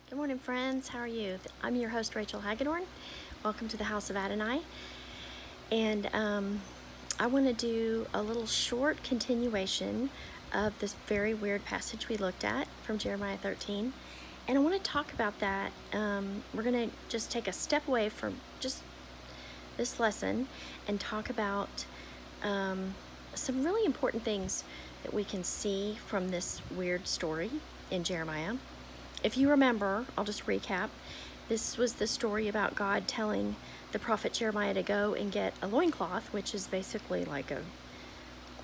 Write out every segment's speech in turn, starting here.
Good morning, friends. How are you? I'm your host, Rachel Hagedorn. Welcome to the House of Adonai. And I want to do a little short continuation of this very weird passage we looked at from Jeremiah 13. And I want to talk about that. We're going to just take a step away from just this lesson and talk about some really important things that we can see from this weird story in Jeremiah. If you remember, I'll just recap. This was the story about God telling the prophet Jeremiah to go and get a loincloth, which is basically like a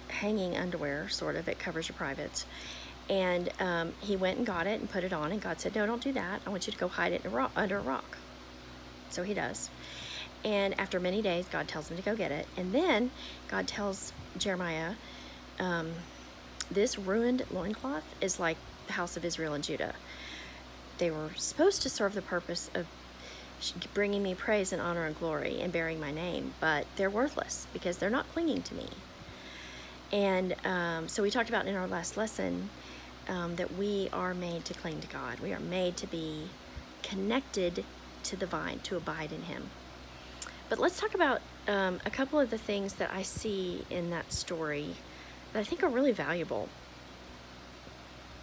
hanging underwear, sort of. It covers your privates. And he went and got it and put it on, and God said, no, don't do that. I want you to go hide it under a rock. So he does. And after many days, God tells him to go get it. And then God tells Jeremiah, this ruined loincloth is like the house of Israel and Judah. They were supposed to serve the purpose of bringing me praise and honor and glory and bearing my name, but they're worthless because they're not clinging to me. And so we talked about in our last lesson that we are made to cling to God. We are made to be connected to the vine, to abide in Him. But let's talk about a couple of the things that I see in that story that I think are really valuable.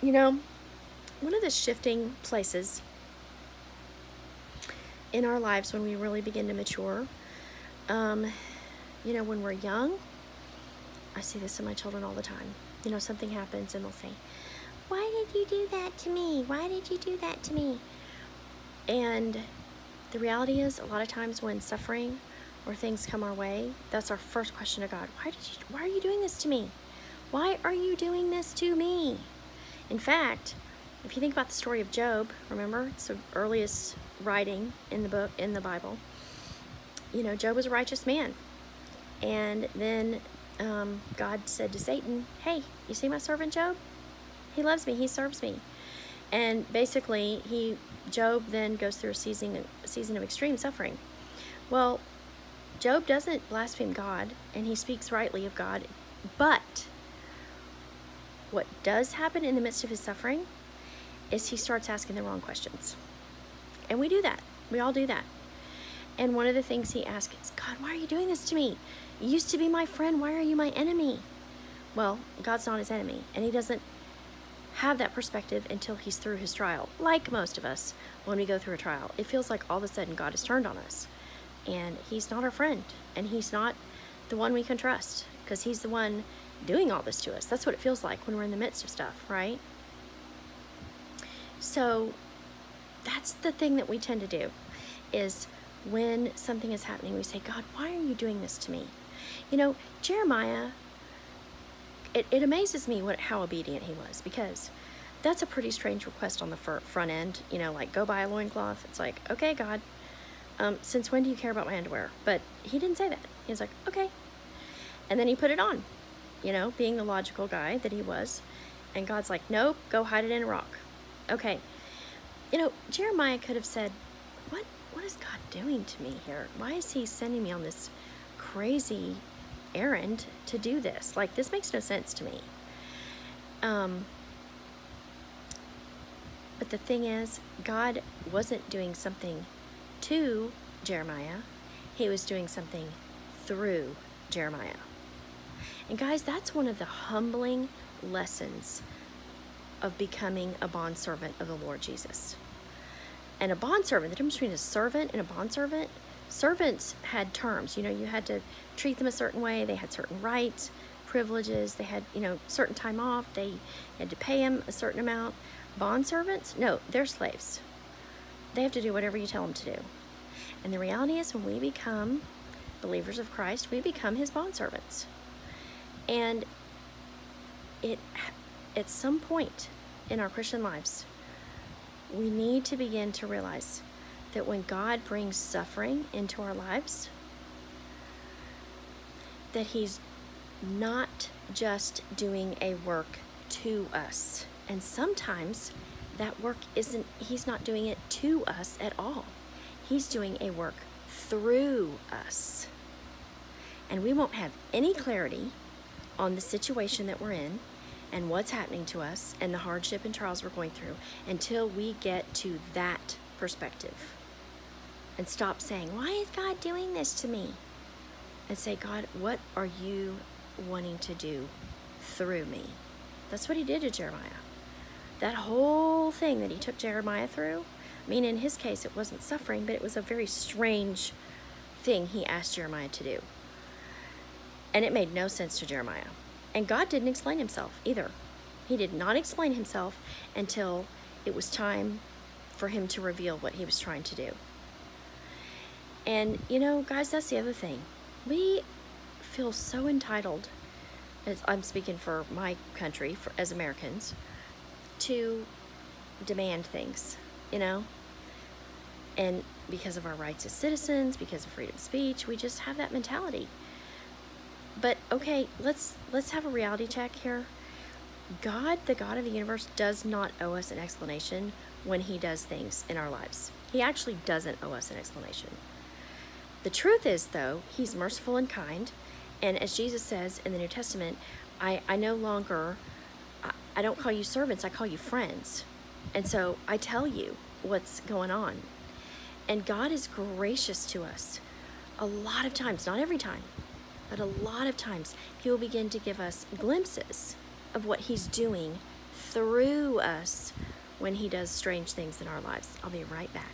You know, one of the shifting places in our lives when we really begin to mature, when we're young, I see this in my children all the time. Something happens and they'll say, why did you do that to me? Why did you do that to me? And the reality is, a lot of times when suffering or things come our way, that's our first question to God. Why are you doing this to me? Why are you doing this to me? In fact, if you think about the story of Job, remember, it's the earliest writing in the Bible. Job was a righteous man. And then God said to Satan, hey, you see my servant Job? He loves me, he serves me. And basically, Job then goes through a season of extreme suffering. Well, Job doesn't blaspheme God, and he speaks rightly of God. But what does happen in the midst of his suffering is he starts asking the wrong questions. And we do that. We all do that. And one of the things he asks is, God, why are you doing this to me? You used to be my friend. Why are you my enemy? Well, God's not his enemy. And he doesn't have that perspective until he's through his trial. Like most of us, when we go through a trial, it feels like all of a sudden God has turned on us. And he's not our friend. And he's not the one we can trust, because he's the one doing all this to us. That's what it feels like when we're in the midst of stuff, right? So that's the thing that we tend to do, is when something is happening, we say, God, why are you doing this to me? Jeremiah, it amazes me how obedient he was, because that's a pretty strange request on the front end, like go buy a loincloth. It's like, okay, God, since when do you care about my underwear? But he didn't say that. He was like, okay. And then he put it on, being the logical guy that he was. And God's like, nope, go hide it in a rock. Okay. Jeremiah could have said, what is God doing to me here? Why is he sending me on this crazy errand to do this? Like, this makes no sense to me. But the thing is, God wasn't doing something to Jeremiah. He was doing something through Jeremiah. And guys, that's one of the humbling lessons of becoming a bondservant of the Lord Jesus. And a bondservant, the difference between a servant and a bondservant, servants had terms. You had to treat them a certain way. They had certain rights, privileges. They had, certain time off. They had to pay them a certain amount. Bondservants, no, they're slaves. They have to do whatever you tell them to do. And the reality is, when we become believers of Christ, we become his bondservants. And at some point in our Christian lives, we need to begin to realize that when God brings suffering into our lives, that he's not just doing a work to us. And sometimes that work he's not doing it to us at all. He's doing a work through us. And we won't have any clarity on the situation that we're in and what's happening to us and the hardship and trials we're going through until we get to that perspective and stop saying, why is God doing this to me? And say, God, what are you wanting to do through me? That's what he did to Jeremiah. That whole thing that he took Jeremiah through, I mean, in his case, it wasn't suffering, but it was a very strange thing he asked Jeremiah to do. And it made no sense to Jeremiah. And God didn't explain himself either. He did not explain himself until it was time for him to reveal what he was trying to do. And, you know, guys, that's the other thing. We feel so entitled, as I'm speaking for my country, as Americans, to demand things, you know? And because of our rights as citizens, because of freedom of speech, we just have that mentality. But okay, let's have a reality check here. God, the God of the universe, does not owe us an explanation when he does things in our lives. He actually doesn't owe us an explanation. The truth is, though, he's merciful and kind. And as Jesus says in the New Testament, I no longer, I don't call you servants, I call you friends. And so I tell you what's going on. And God is gracious to us a lot of times, not every time, but a lot of times he will begin to give us glimpses of what he's doing through us when he does strange things in our lives. I'll be right back.